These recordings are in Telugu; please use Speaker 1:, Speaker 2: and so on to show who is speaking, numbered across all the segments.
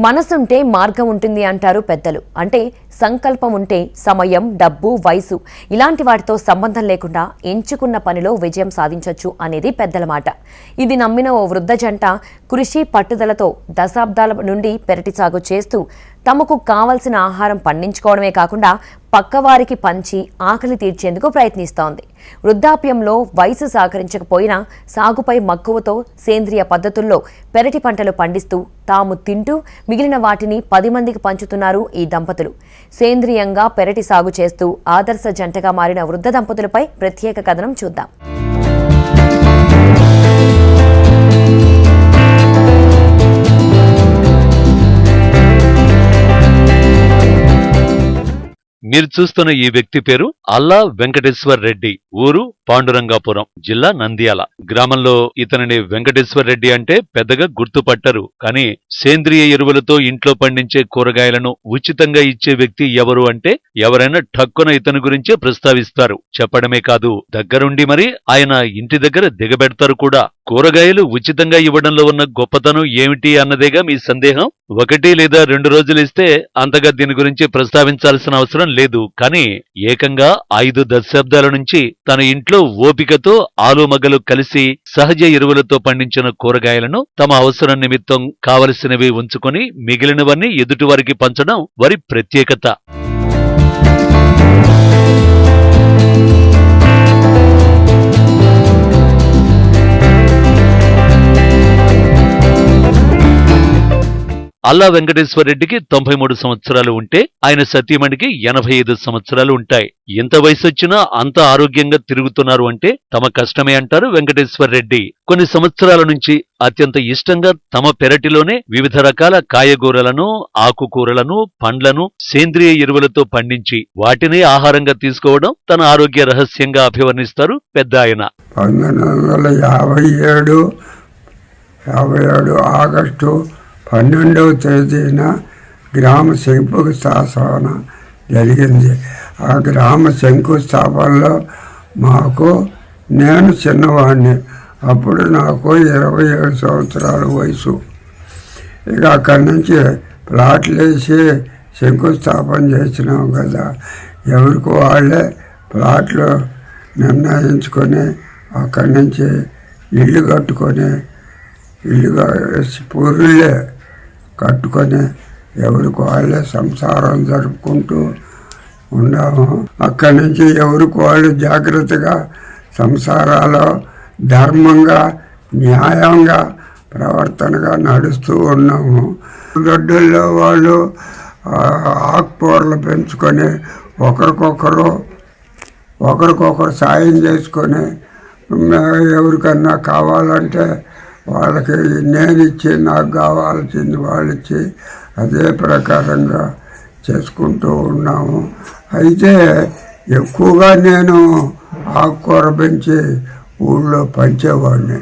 Speaker 1: మనసుంటే మార్గం ఉంటుంది అంటారు పెద్దలు. అంటే సంకల్పం ఉంటే సమయం, డబ్బు, వయసు ఇలాంటి వాటితో సంబంధం లేకుండా ఎంచుకున్న పనిలో విజయం సాధించొచ్చు అనేది పెద్దల మాట. ఇది నమ్మిన ఓ వృద్ధ జంట కృషి పట్టుదలతో దశాబ్దాల నుండి పెరటి సాగు చేస్తూ తమకు కావలసిన ఆహారం పండించుకోవడమే కాకుండా పక్కవారికి పంచి ఆకలి తీర్చేందుకు ప్రయత్నిస్తోంది. వృద్ధాప్యంలో వయసు సహకరించకపోయినా సాగుపై మక్కువతో సేంద్రియ పద్ధతుల్లో పెరటి పంటలు పండిస్తూ తాము తింటూ మిగిలిన వాటిని 10 మందికి పంచుతున్నారు ఈ దంపతులు. సేంద్రియంగా పెరటి సాగు చేస్తూ ఆదర్శ జంటగా మారిన వృద్ధ దంపతులపై ప్రత్యేక కథనం చూద్దాం.
Speaker 2: మీరు చూస్తున్న ఈ వ్యక్తి పేరు అల్లా వెంకటేశ్వర్ రెడ్డి. ఊరు పాండురంగాపురం, జిల్లా నంద్యాల. గ్రామంలో ఇతనిని వెంకటేశ్వర్ రెడ్డి అంటే పెద్దగా గుర్తుపట్టరు. కానీ సేంద్రియ ఎరువులతో ఇంట్లో పండించే కూరగాయలను ఉచితంగా ఇచ్చే వ్యక్తి ఎవరు అంటే ఎవరైనా ఠక్కున ఇతని గురించే ప్రస్తావిస్తారు. చెప్పడమే కాదు, దగ్గరుండి మరి ఆయన ఇంటి దగ్గర దిగబెడతారు కూడా. కూరగాయలు ఉచితంగా ఇవ్వడంలో ఉన్న గొప్పతనం ఏమిటి అన్నదేగా మీ సందేహం? 1 లేదా 2 రోజులు ఇస్తే అంతగా దీని గురించి ప్రస్తావించాల్సిన అవసరం లేదు. కానీ ఏకంగా 5 దశాబ్దాల నుంచి తన ఇంట్లో ఓపికతో ఆలుమగలు కలిసి సహజ ఎరువులతో పండించిన కూరగాయలను తమ అవసరం నిమిత్తం కావలసినవి ఉంచుకొని మిగిలినవన్నీ ఎదుటివారికి పంచడం వారి ప్రత్యేకత. అల్లా వెంకటేశ్వర రెడ్డికి 93 సంవత్సరాలు ఉంటే ఆయన సతీమణికి 85 సంవత్సరాలు ఉంటాయి. ఎంత వయసొచ్చినా అంత ఆరోగ్యంగా తిరుగుతున్నారు అంటే తమ కష్టమే అంటారు వెంకటేశ్వర రెడ్డి. కొన్ని సంవత్సరాల నుంచి అత్యంత ఇష్టంగా తమ పెరటిలోనే వివిధ రకాల కాయగూరలను, ఆకుకూరలను, పండ్లను సేంద్రియ ఎరువులతో పండించి వాటిని ఆహారంగా తీసుకోవడం తన ఆరోగ్య రహస్యంగా అభివర్ణిస్తారు పెద్ద ఆయన.
Speaker 3: 1957 ఆగస్టు 12వ తేదీన గ్రామ శంకుస్థాపన జరిగింది. ఆ గ్రామ శంకుస్థాపనలో నేను చిన్నవాడిని. అప్పుడు నాకు 27 సంవత్సరాల వయసు. ఇక అక్కడి నుంచి ప్లాట్లు వేసి శంకుస్థాపన చేసినాం కదా. ఎవరికి వాళ్ళే ప్లాట్లు నిర్ణయించుకొని అక్కడి నుంచి ఇల్లు కట్టుకొని పూర్లే కట్టుకొని ఎవరికి వాళ్ళే సంసారం జరుపుకుంటూ ఉన్నాము. అక్కడి నుంచి ఎవరికి వాళ్ళు జాగ్రత్తగా సంసారాలు ధర్మంగా, న్యాయంగా, ప్రవర్తనగా నడుస్తూ ఉన్నాము. దొడ్డుల్లో వాళ్ళు ఆకుకూరలు పెంచుకొని ఒకరికొకరు సాయం చేసుకొని ఎవరికన్నా కావాలంటే వాళ్ళకి నేను ఇచ్చి నాకు కావాల్సింది వాళ్ళు ఇచ్చి అదే ప్రకారంగా చేసుకుంటూ ఉన్నాము. అయితే ఎక్కువగా నేను ఆకుకూర పెంచి ఊళ్ళో పంచేవాడిని.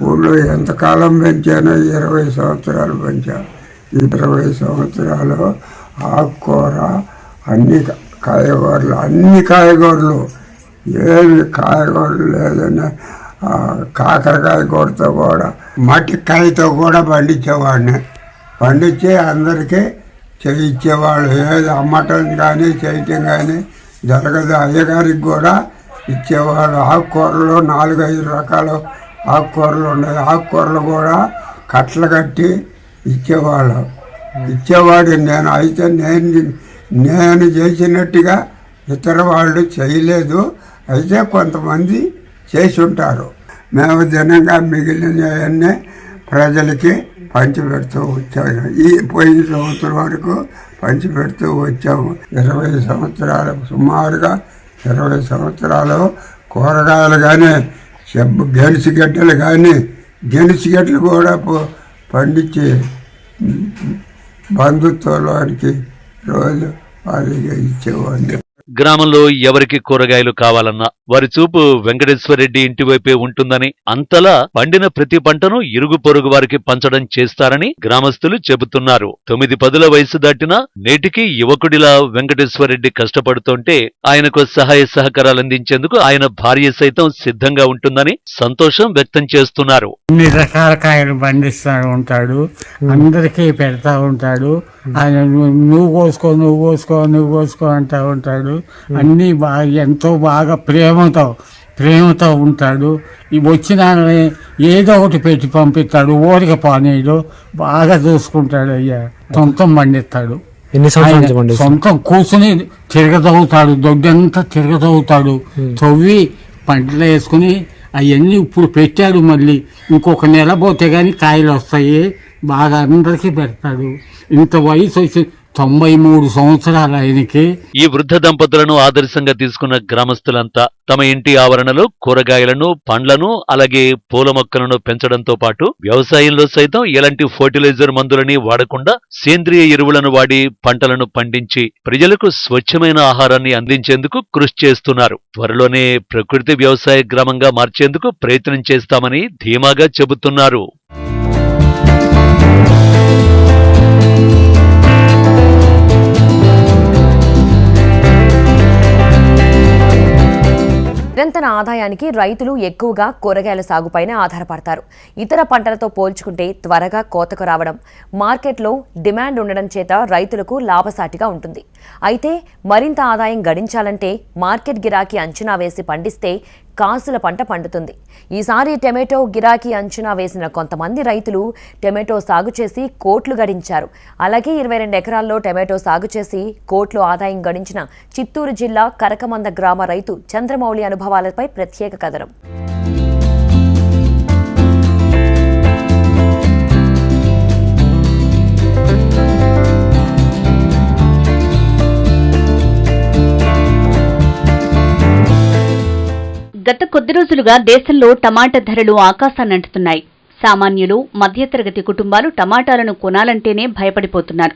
Speaker 3: ఊళ్ళో ఎంతకాలం పెంచానో 20 సంవత్సరాలు పెంచాను. 20 సంవత్సరాలు ఆకుకూర, అన్ని కాయగూరలు ఏమి కాయగూరలు లేదని కాకరకాయ కూరతో కూడా, మట్టికాయతో కూడా పండించేవాడిని. పండించి అందరికీ చేయించేవాళ్ళు. ఏది అమ్మటం కానీ చేయటం కానీ జరగదు. అయ్యగారికి కూడా ఇచ్చేవాళ్ళు. ఆకుకూరలు 4-5 రకాల ఆకుకూరలు ఉన్నాయి. ఆకుకూరలు కూడా కట్టలు కట్టి ఇచ్చేవాడు నేను. అయితే నేను చేసినట్టుగా ఇతర వాళ్ళు చేయలేదు. అయితే కొంతమంది చేసి ఉంటారు. మేము దినంగా మిగిలినవన్నీ ప్రజలకి పంచిపెడుతూ వచ్చాము. ఈ పోయిన సంవత్సరం వరకు పంచిపెడుతూ వచ్చాము. 20 సంవత్సరాలు, సుమారుగా 20 సంవత్సరాలు కూరగాయలు కానీ, గెనిసిగడ్డలు కూడా పండించి బంధుత్వంలోనికి రోజు వారికి ఇచ్చేవాడిని.
Speaker 2: గ్రామంలో ఎవరికి కూరగాయలు కావాలన్నా వారి చూపు వెంకటేశ్వరరెడ్డి ఇంటి వైపే ఉంటుందని, అంతలా పండిన ప్రతి పంటను ఇరుగు పొరుగు వారికి పంచడం చేస్తారని గ్రామస్తులు చెబుతున్నారు. 9-10 వయసు దాటినా నేటికి యువకుడిలా వెంకటేశ్వరరెడ్డి కష్టపడుతుంటే ఆయనకు సహాయ సహకారాలు అందించేందుకు ఆయన భార్య సైతం సిద్ధంగా ఉంటుందని సంతోషం వ్యక్తం చేస్తున్నారు.
Speaker 4: అన్ని రకాల కాయలు పండిస్తూ ఉంటాడు, అందరికీ పెడతా ఉంటాడు. ఆయన నువ్వు కోసుకో అంటూ ఉంటాడు. అన్నీ బాగా ఎంతో బాగా ప్రేమతో ఉంటాడు. వచ్చిన ఏదో ఒకటి పెట్టి పంపిస్తాడు, ఊరిక పానీయుడు బాగా చూసుకుంటాడు. అయ్యా సొంతం పండిస్తాడు, సొంతం కూర్చుని తిరగదవుతాడు, దొడ్డంతా తిరగదవుతాడు, తవ్వి పంటలు వేసుకుని అవన్నీ ఇప్పుడు పెట్టాడు. మళ్ళీ ఇంకొక నెల పోతే కానీ కాయలు వస్తాయి, బాగా అందరికీ పెడతాడు. ఇంత వయసు వచ్చి 93 సంవత్సరాలు ఆయనకి.
Speaker 2: ఈ వృద్ధ దంపతులను ఆదర్శంగా తీసుకున్న గ్రామస్తులంతా తమ ఇంటి ఆవరణలో కూరగాయలను, పండ్లను, అలాగే పూల మొక్కలను పెంచడంతో పాటు వ్యవసాయంలో సైతం ఎలాంటి ఫర్టిలైజర్ మందులని వాడకుండా సేంద్రియ ఎరువులను వాడి పంటలను పండించి ప్రజలకు స్వచ్ఛమైన ఆహారాన్ని అందించేందుకు కృషి చేస్తున్నారు. త్వరలోనే ప్రకృతి వ్యవసాయ గ్రామంగా మార్చేందుకు ప్రయత్నం చేస్తామని ధీమాగా చెబుతున్నారు.
Speaker 1: నిరంతర ఆదాయానికి రైతులు ఎక్కువగా కూరగాయల సాగుపైనే ఆధారపడతారు. ఇతర పంటలతో పోల్చుకుంటే త్వరగా కోతకు రావడం, మార్కెట్లో డిమాండ్ ఉండడం చేత రైతులకు లాభసాటిగా ఉంటుంది. అయితే మరింత ఆదాయం గడించాలంటే మార్కెట్ గిరాకీ అంచనా వేసి పండిస్తే కాసుల పంట పండుతుంది. ఈసారి టొమాటో గిరాకీ అంచనా వేసిన కొంతమంది రైతులు టొమాటో సాగు చేసి కోట్లు గడించారు. అలాగే 22 ఎకరాల్లో టొమాటో సాగు చేసి కోట్లు ఆదాయం గడించిన చిత్తూరు జిల్లా కరకమంద గ్రామ రైతు చంద్రమౌళి అనుభవాలపై ప్రత్యేక కథనం.
Speaker 5: గత కొద్ది రోజులుగా దేశంలో టమాటా ధరలు ఆకాశాన్నంటుతున్నాయి. సామాన్యులు, మధ్యతరగతి కుటుంబాలు టమాటాలను కొనాలంటేనే భయపడిపోతున్నారు.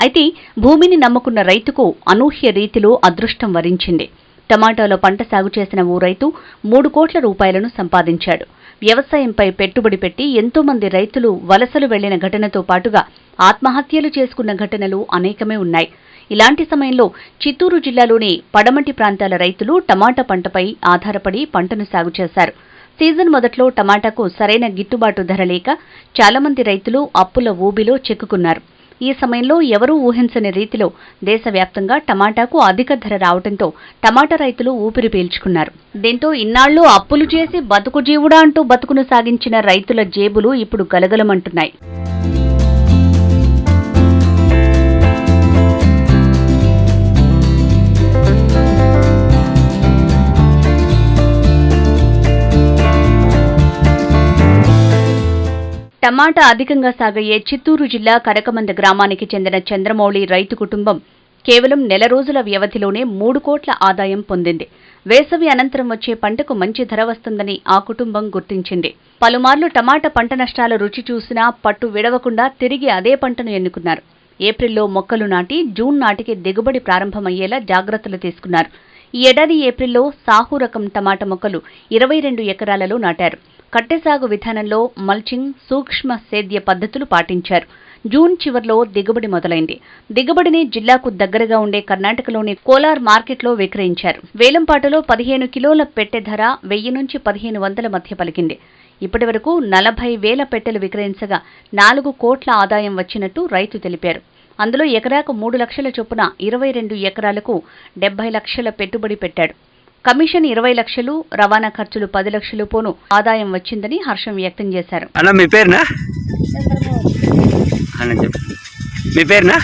Speaker 5: అయితే భూమిని నమ్ముకున్న రైతుకు అనూహ్య రీతిలో అదృష్టం వరించింది. టమాటాలో పంట సాగు చేసిన ఓ రైతు 3 కోట్ల రూపాయలను సంపాదించాడు. వ్యవసాయంపై పెట్టుబడి పెట్టి ఎంతో మంది రైతులు వలసలు వెళ్లిన ఘటనతో పాటుగా ఆత్మహత్యలు చేసుకున్న ఘటనలు అనేకమే ఉన్నాయి. ఇలాంటి సమయంలో చిత్తూరు జిల్లాలోని పడమటి ప్రాంతాల రైతులు టమాటా పంటపై ఆధారపడి పంటను సాగు చేశారు. సీజన్ మొదట్లో టమాటాకు సరైన గిట్టుబాటు ధర లేక చాలామంది రైతులు అప్పుల ఊబిలో చిక్కుకున్నారు. ఈ సమయంలో ఎవరూ ఊహించని రీతిలో దేశవ్యాప్తంగా టమాటాకు అధిక ధర రావడంతో టమాటా రైతులు ఊపిరి పీల్చుకున్నారు. దీంతో ఇన్నాళ్లు అప్పులు చేసి బతుకు జీవుడా అంటూ బతుకును సాగించిన రైతుల జేబులు ఇప్పుడు గలగలమంటున్నాయి. టమాటా అధికంగా సాగయ్యే చిత్తూరు జిల్లా కరకమంద గ్రామానికి చెందిన చంద్రమౌళి రైతు కుటుంబం కేవలం నెల రోజుల వ్యవధిలోనే 3 కోట్ల ఆదాయం పొందింది. వేసవి అనంతరం వచ్చే పంటకు మంచి ధర వస్తుందని ఆ కుటుంబం గుర్తించింది. పలుమార్లు టమాటా పంట నష్టాలు రుచి చూసినా పట్టు విడవకుండా తిరిగి అదే పంటను ఎన్నుకున్నారు. ఏప్రిల్లో మొక్కలు నాటి జూన్ నాటికి దిగుబడి ప్రారంభమయ్యేలా జాగ్రత్తలు తీసుకున్నారు. ఈ ఏడాది ఏప్రిల్లో సాహు రకం టమాటా మొక్కలు 22 ఎకరాలలో నాటారు. కట్టెసాగు విధానంలో మల్చింగ్, సూక్ష్మ సేద్య పద్ధతులు పాటించారు. జూన్ చివర్లో దిగుబడి మొదలైంది. దిగుబడిని జిల్లాకు దగ్గరగా ఉండే కర్ణాటకలోని కోలార్ మార్కెట్లో విక్రయించారు. వేలంపాటలో 15 కిలోల పెట్టె ధర 1000 నుంచి 1500 మధ్య పలికింది. ఇప్పటి వరకు 40,000 పెట్టెలు విక్రయించగా 4 కోట్ల ఆదాయం వచ్చినట్టు రైతు తెలిపారు. అందులో ఎకరాకు 3 లక్షల చొప్పున 22 ఎకరాలకు 70 లక్షల పెట్టుబడి పెట్టాడు. కమిషన్ 20 లక్షలు, రవాణా ఖర్చులు 10 లక్షలు పోను ఆదాయం వచ్చిందని హర్షం వ్యక్తం చేశారు.
Speaker 6: అన్న మీ పేరునా? మీ పేరునా?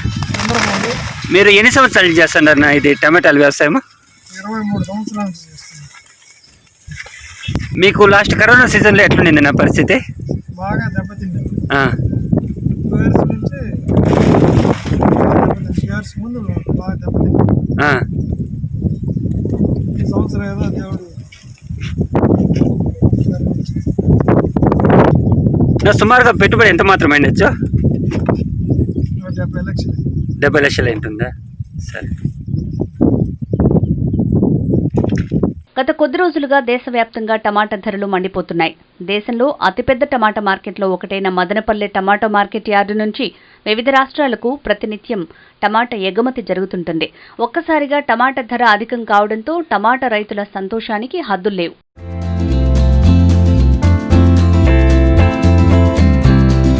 Speaker 6: మీరు ఎన్ని సంవత్సరాలు చేస్తున్నారు ఇది టమాటాల వ్యవసాయం?
Speaker 7: 23 సంవత్సరాలు చేస్తున్నాను.
Speaker 6: మీకు లాస్ట్ కరోనా సీజన్లో ఎట్లుండింది నా పరిస్థితి?
Speaker 7: బాగా దెబ్బతింది. 2 ఇయర్స్ ముందు బాగా దెబ్బతింది. ఈ సంవత్సరం ఏదో దేవుడు
Speaker 6: సుమారుగా పెట్టుబడి ఎంత మాత్రం అయిండొచ్చు?
Speaker 7: 70 లక్షలు.
Speaker 6: 70 లక్షలు అయింటుందా? సరే.
Speaker 5: గత కొద్ది రోజులుగా దేశవ్యాప్తంగా టమాటా ధరలు మండిపోతున్నాయి. దేశంలో అతిపెద్ద టమాటా మార్కెట్లో ఒకటైన మదనపల్లె టమాటా మార్కెట్ యార్డు నుంచి వివిధ రాష్ట్రాలకు ప్రతినిత్యం టమాటా ఎగుమతి జరుగుతుంటుంది. ఒక్కసారిగా టమాటా ధర అధికం కావడంతో టమాటా రైతుల సంతోషానికి హద్దుల్లేవు.